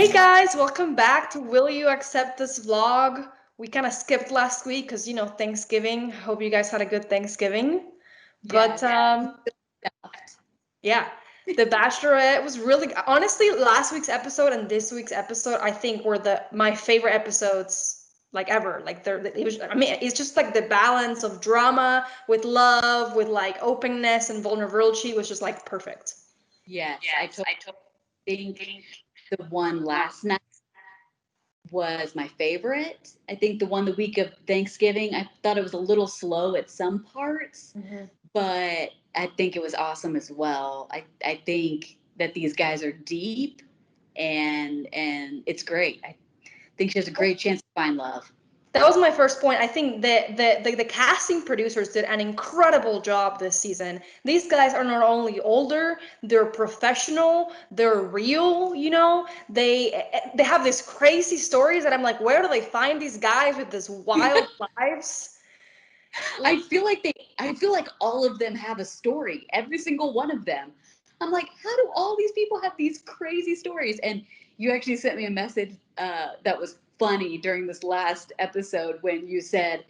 Hey guys, welcome back to Will You Accept This Vlog? We kind of skipped last week because, Thanksgiving. Hope you guys had a good Thanksgiving. But Yes. yeah, The Bachelorette was really, honestly, last week's episode and this week's episode, I think were my favorite episodes like ever. Like it's just like the balance of drama with love, with like openness and vulnerability was just like perfect. Yes, I totally think the one last night was my favorite. I think the one the week of Thanksgiving, I thought it was a little slow at some parts, but I think it was awesome as well. I think that these guys are deep and it's great. I think she has a great chance to find love. That was my first point. I think that the casting producers did an incredible job this season. These guys are not only older, they're professional, they're real, They have these crazy stories that I'm like, where do they find these guys with this wild lives? I feel like all of them have a story, every single one of them. I'm like, how do all these people have these crazy stories? And you actually sent me a message that was funny during this last episode when you said,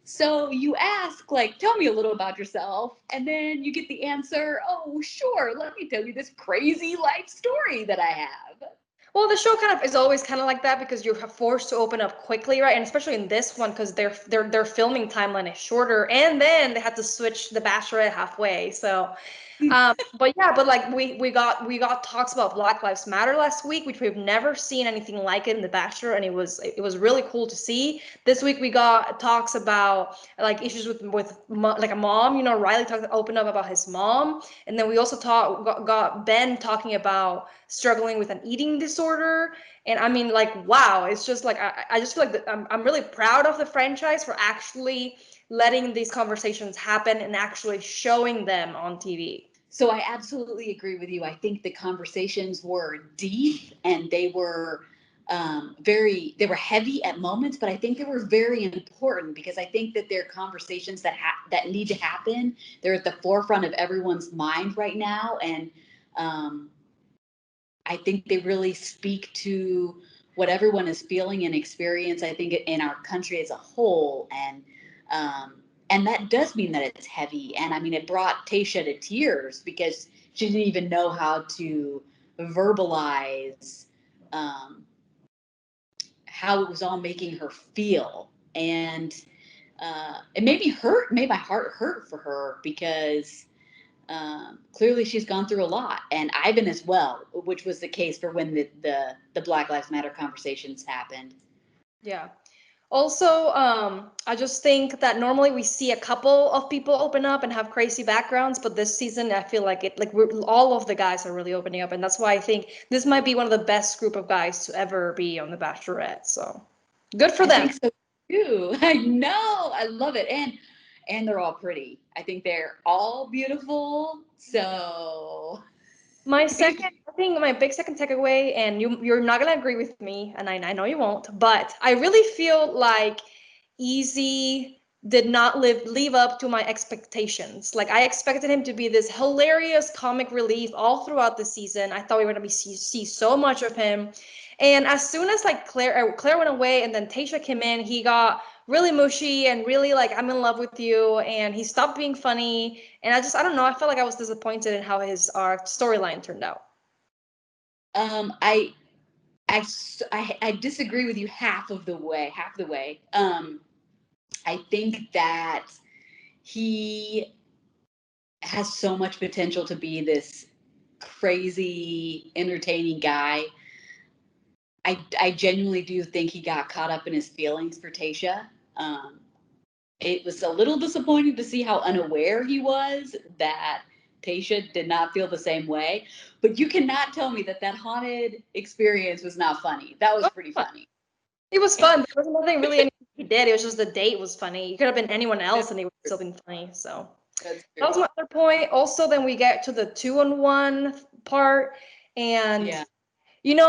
so you ask, like, tell me a little about yourself, and then you get the answer, oh, sure, let me tell you this crazy life story that I have. Well, the show kind of is always kind of like that because you're forced to open up quickly, right? And especially in this one because their filming timeline is shorter, and then they had to switch the Bachelorette halfway. So but yeah, but like we got talks about Black Lives Matter last week, which we've never seen anything like it in The Bachelor, and it was really cool to see. This week we got talks about like issues with like a mom. Riley opened up about his mom, and then we also got Ben talking about struggling with an eating disorder. And I mean, like, wow, it's just like I just feel like I'm really proud of the franchise for actually letting these conversations happen and actually showing them on TV. So I absolutely agree with you. I think the conversations were deep and they were heavy at moments, but I think they were very important because I think that they're conversations that need to happen. They're at the forefront of everyone's mind right now, and um, I think they really speak to what everyone is feeling and experience. I think in our country as a whole, and that does mean that it's heavy. And I mean, it brought Tasha to tears because she didn't even know how to verbalize um, how it was all making her feel, and it made my heart hurt for her because clearly she's gone through a lot, and Ivan as well, which was the case for when the Black Lives Matter conversations happened. Yeah. Also, I just think that normally we see a couple of people open up and have crazy backgrounds, but this season I feel like all of the guys are really opening up, and that's why I think this might be one of the best group of guys to ever be on The Bachelorette. So good for I them. think so too. I know, I love it, and they're all pretty. I think they're all beautiful. So I think my big second takeaway, and you're not gonna agree with me, and I know you won't, but I really feel like Easy did not live up to my expectations. Like I expected him to be this hilarious comic relief all throughout the season. I thought we were gonna see so much of him, and as soon as like Claire went away, and then Tasha came in, he got really mushy and really like I'm in love with you, and he stopped being funny, and I don't know, I felt like I was disappointed in how his storyline turned out. um, I, I disagree with you half of the way. Half the way. I think that he has so much potential to be this crazy, entertaining guy. I genuinely do think he got caught up in his feelings for Tasha. Um, it was a little disappointing to see how unaware he was that Tasha did not feel the same way. But you cannot tell me that that haunted experience was not funny. That was pretty funny. It was fun. There was nothing really anything he did. It was just the date was funny. It could have been anyone else, and it would still been funny. So That's that was true. my other point. Also, then we get to the 2-on-1 part, and Yeah.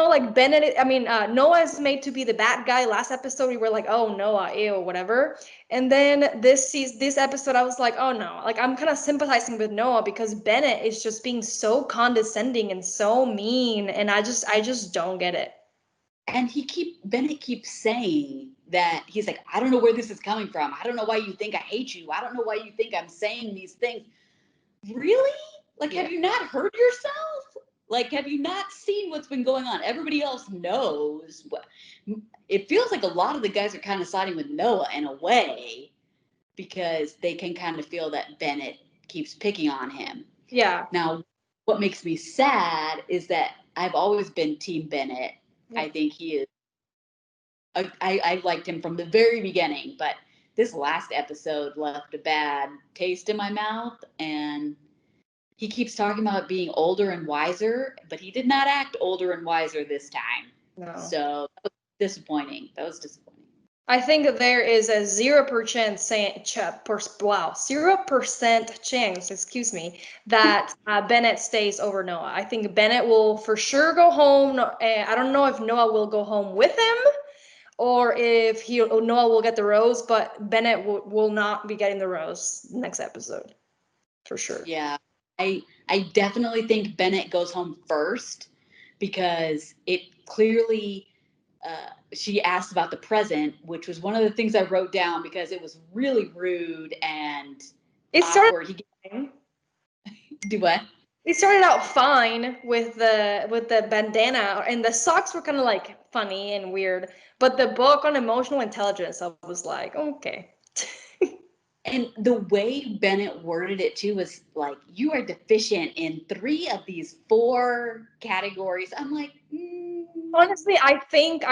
like Bennett. I mean, Noah is made to be the bad guy. Last episode, we were like, "Oh, Noah, ew, whatever." And then this episode, I was like, "Oh no!" Like I'm kind of sympathizing with Noah because Bennett is just being so condescending and so mean, and I just don't get it. And Bennett keeps saying that he's like, I don't know where this is coming from. I don't know why you think I hate you. I don't know why you think I'm saying these things. Really? Like, have you not heard yourself? Like, have you not seen what's been going on? Everybody else knows. It feels like a lot of the guys are kind of siding with Noah in a way because they can kind of feel that Bennett keeps picking on him. Yeah. Now, what makes me sad is that I've always been Team Bennett. Yeah. I think he is. I liked him from the very beginning, but this last episode left a bad taste in my mouth, and he keeps talking about being older and wiser, but he did not act older and wiser this time. No. So that was disappointing. I think that there is a 0% 0% chance, excuse me, that Bennett stays over Noah. I think Bennett will for sure go home. I don't know if Noah will go home with him or if Noah will get the rose, but Bennett will not be getting the rose next episode, for sure. Yeah, I definitely think Bennett goes home first because it clearly. She asked about the present, which was one of the things I wrote down because it was really rude and awkward. Do what? It started out fine with the bandana, and the socks were kind of like funny and weird. But the book on emotional intelligence, I was like, okay. And the way Bennett worded it too was like, you are deficient in 3 of these 4 categories. I'm like, honestly, I think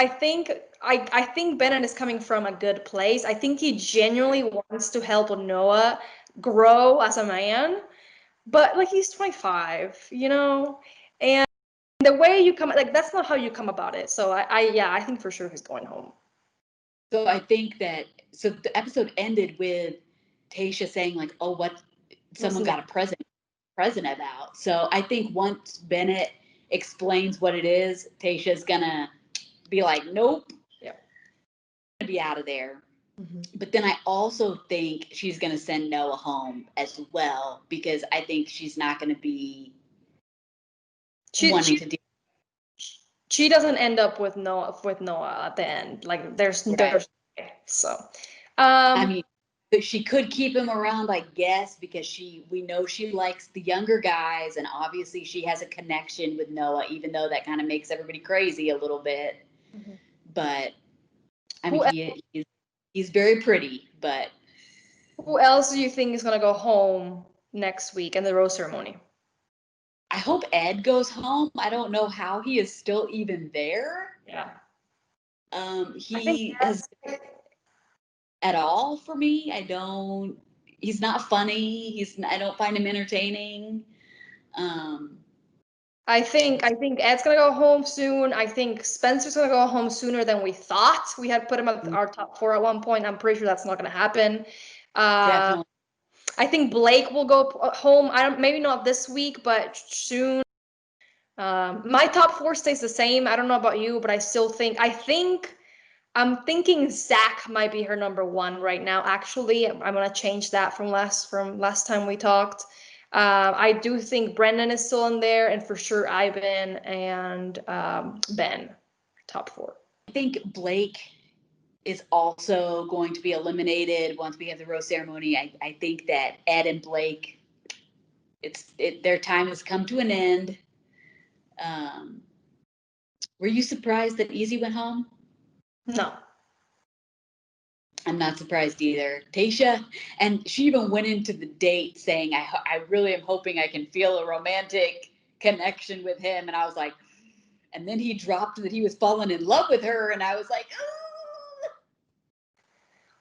Bennett is coming from a good place. I think he genuinely wants to help Noah grow as a man, but like he's 25, you know, and the way you come, like that's not how you come about it. So I think for sure he's going home. So I think that the episode ended with Tayshia saying like, oh, what someone got a present about. So I think once Bennett explains what it is, Tayshia's gonna be like, nope, yeah, gonna be out of there. Mm-hmm. But then I also think she's gonna send Noah home as well because I think she's not gonna be wanting to do. She doesn't end up with Noah at the end. Like there's so. I mean, she could keep him around, I guess, because we know she likes the younger guys, and obviously she has a connection with Noah, even though that kind of makes everybody crazy a little bit. Mm-hmm. But I mean, he's very pretty. But who else do you think is gonna go home next week in the rose ceremony? I hope Ed goes home. I don't know how he is still even there. Yeah. He has at all for me. He's not funny. I don't find him entertaining. I think Ed's gonna go home soon. I think Spencer's gonna go home sooner than we thought. We had put him at our top 4 at one point. I'm pretty sure that's not gonna happen. Definitely. I think Blake will go home. Maybe not this week, but soon. My top 4 stays the same. I don't know about you, but I think I'm thinking Zach might be her number 1 right now. Actually, I'm gonna change that from last time we talked. I do think Brendan is still in there, and for sure Ivan and Ben, top 4. I think Blake is also going to be eliminated once we have the rose ceremony. I think that Ed and Blake, their time has come to an end. Were you surprised that Easy went home? No. I'm not surprised either. Tayshia, and she even went into the date saying, I really am hoping I can feel a romantic connection with him. And I was like, and then he dropped that he was falling in love with her. And I was like, oh.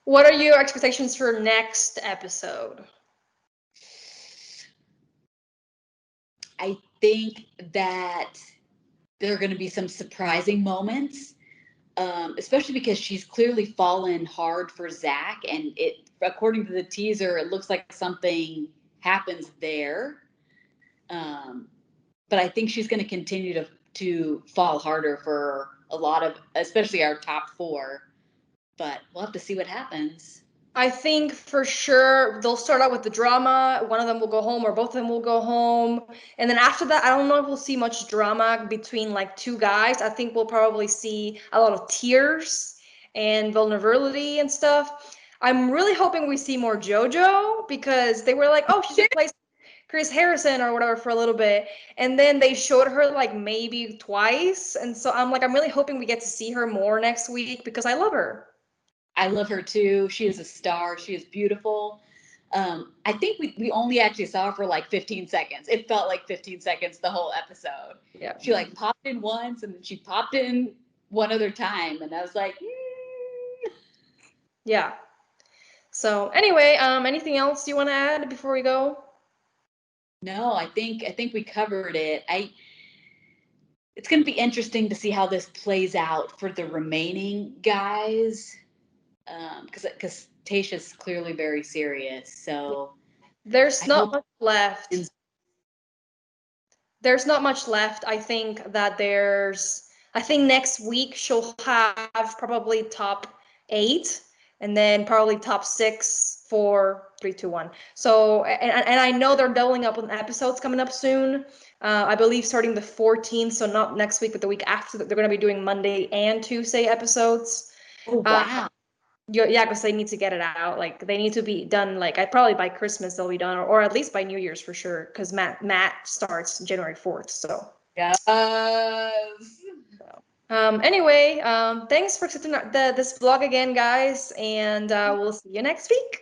What are your expectations for next episode? I think that there are going to be some surprising moments. Especially because she's clearly fallen hard for Zach, and according to the teaser, it looks like something happens there. But I think she's going to continue to fall harder for a lot of, especially our top 4. But we'll have to see what happens. I think for sure they'll start out with the drama. One of them will go home, or both of them will go home. And then after that, I don't know if we'll see much drama between like two guys. I think we'll probably see a lot of tears and vulnerability and stuff. I'm really hoping we see more JoJo because they were like, oh, she's replaced Chris Harrison or whatever for a little bit. And then they showed her like maybe twice. And so I'm like, I'm really hoping we get to see her more next week because I love her. I love her too. She is a star. She is beautiful. I think we only actually saw her for like 15 seconds. It felt like 15 seconds the whole episode. Yeah. She like popped in once and then she popped in one other time. And I was like, mm. Yeah. So anyway, anything else you want to add before we go? No, I think we covered it. It's going to be interesting to see how this plays out for the remaining guys, because Tasha's clearly very serious. So There's I not hope. much left. There's not much left. I think that I think next week she'll have probably top 8 and then probably top 6, 4, 3, 2, 1. So, and I know they're doubling up with episodes coming up soon. I believe starting the 14th, so not next week, but the week after, they're going to be doing Monday and Tuesday episodes. Oh Uh, wow. yeah, because they need to get it out. Like they need to be done. Like I probably by Christmas they'll be done, or at least by New Year's for sure. Because Matt starts January 4th. So. Yes. Anyway, thanks for accepting this vlog again, guys, and we'll see you next week.